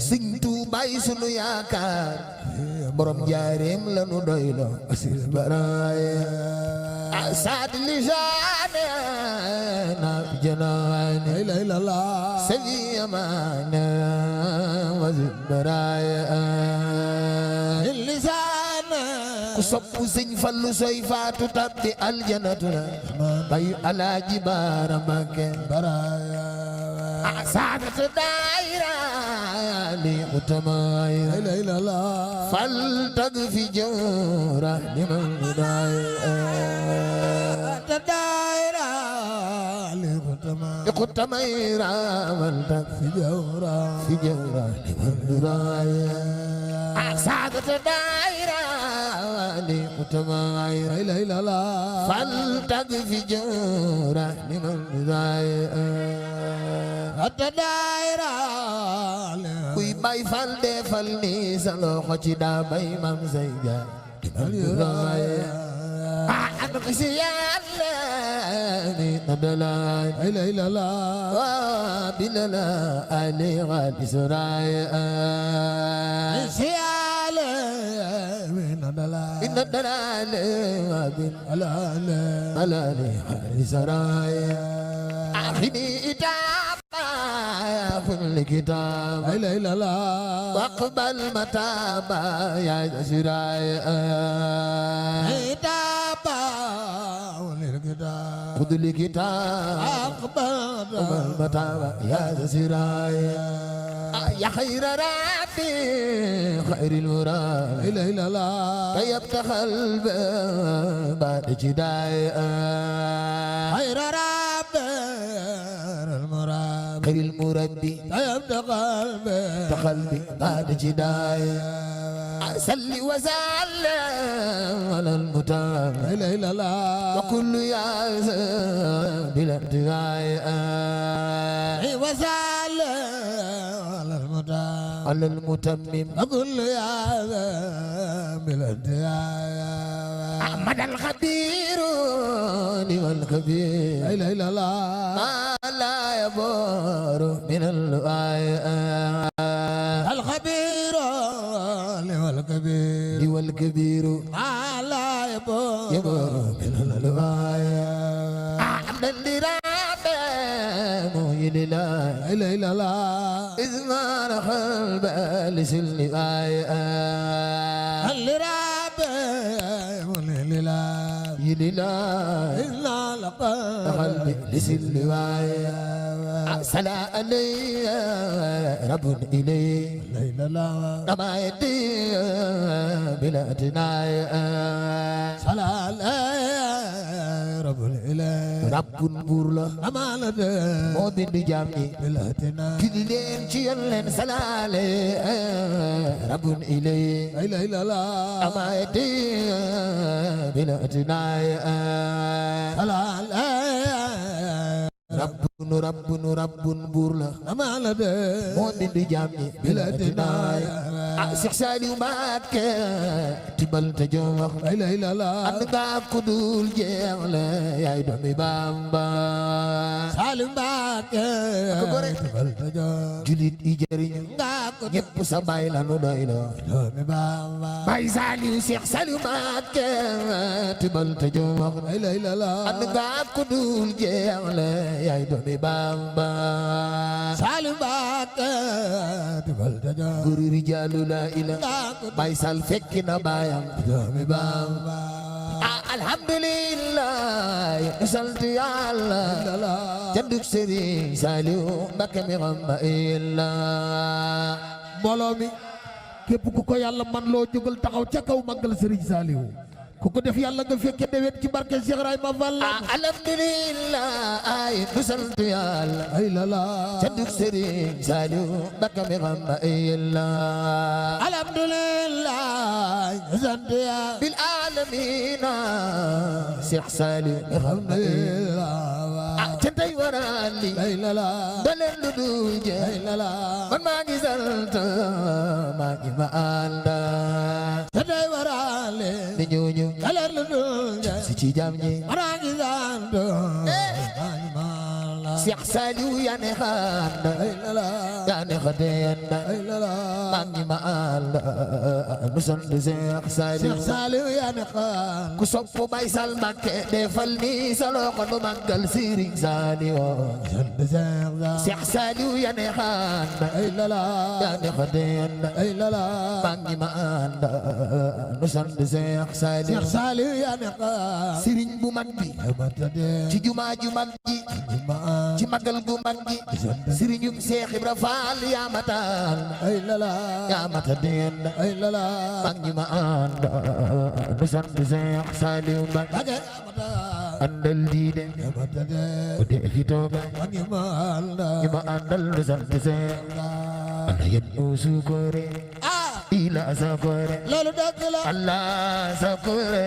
Sëñ Tuubaa sunu yaakaar borom jaareem la nu doylo asil baraaya asad lisaane na janaane la ilaha sabi amana wa baraaya lisaane ku sopp Sëñ Fallu soy faatu tabbi aljanatu bayu alaaji baara Mbàkke baraaya سعادة الدائرة لقتمايا لا إله إلا فلتضفي جورة لمن دائرة الدائرة لقتمايا فلتضفي جورة في جورة لمن دائرة سعادة الدائرة لقتمايا لا إله إلا فلتضفي جورة لمن دائرة ata daayira kuy bay fal defal ni sa loxo ci daa bay mam say jaar ana ko si yàlla ni nadala ila ila la bilala ali ghali suraya si yàlla ni nadala nadala bin ala ala ghali suraya akhini ita الكتاب لا إله إلا الله واقبل متابا يا زراي كتابا والكتاب خذ الكتاب واقبل متابا يا زراي يا خير ربي خير المراد لا إله إلا الله طيبت قلب بعد جداي خير ربي خير المربي يبدأ قلبي بعد جداي صلي وسلم على المتاب لا اله الا الله وكل يا بلا انتهاء وسلم على المتاب على المتمم وكل يا بلا انتهاء احمد الخبير والكبير لا اله الا الله لا يبور من الآية الخبير والكبير والكبير لا يبور من الآية حمدا لربه مهين لا إله إلا الله إذ ما قلب لسل آية لربه مهين لا إلا إلا قلبي لسل آية سلا علي رب إلي لا لا ما يدي بلا تنايا سلا علي رب إلي رب برلا ما لدى مودين بجامي بلا تنايا كدين شيلن سلا علي رب إلي لا لا ما يدي بلا تنايا سلا علي rabbun buur la amaana de moo dindi jaam ñi bila dinaay Seex Saaliw Mbàkke tibal te jox la ilaha illallah ànd nga ku dul jeex la yaay doomi Bamba Saaliw Mbàkke tibal te jox julit yi jëriñ nga ko ñépp sa baay la nu doy la doomi Bamba Baay Saaliw Seex Saaliw Mbàkke tibal te jox la ilaha illallah ànd nga ku dul jeex la yaay doomi Bamba Saaliw Mbàkke tibal te jox guru rijaalu la ilaha Baay Sal fekki na baayam doomi Bamba alhamdulillah sant Yàlla janduk Sëriñ Saaliw Mbàkke mi xam ba illa mbooloo mi képp ku ko Yàlla man loo jógal taxaw ca kaw màggal Sëriñ Saaliw ku ko def Yàlla nga fekke déwén ci barke Cheikh Ibrahima Fall alhamdulillah ay du sant Yàlla ay lala janduk Sëriñ Saaliw Mbàkke mi xam ba illa alhamdulillah sant Yàlla bil alamina Cheikh Saaliw mi xam ba illa cantay warali ay lala daleen lu dul je ay lala man maa ngi sant maa ngi ma ànda cantay warali ni ñooñu daleen lu dul je si ci jam ñi maa ngi sant maa ngi ma ànda Cheikh Saaliw yaa ne xanda ay lala yaa ne xadeen mag ñi ma ànd nu sant Seex Saaliw yaa ne xaan ku sopp Baay Sal Mbàkke defal ni sa loxo nu màggal Sëriñ Saaliw Seex Saaliw yaa ne xaan yaa ne xadeen mag ñi ma ànd nu sant Seex Saaliw yaa ne xaan sëriñ bu mag bi ci jumaa ju mag ji ci magal gu mag gi sëriñum Seex Ibra Faal yaa matal yaa mata deen mag ñi ma ànd nu sant Seex Saaliw Mbàkke àndal diine ku dee fi tooga ñi ma àndal nu sant Seex ana yen u sukore ila sakore Allah sakore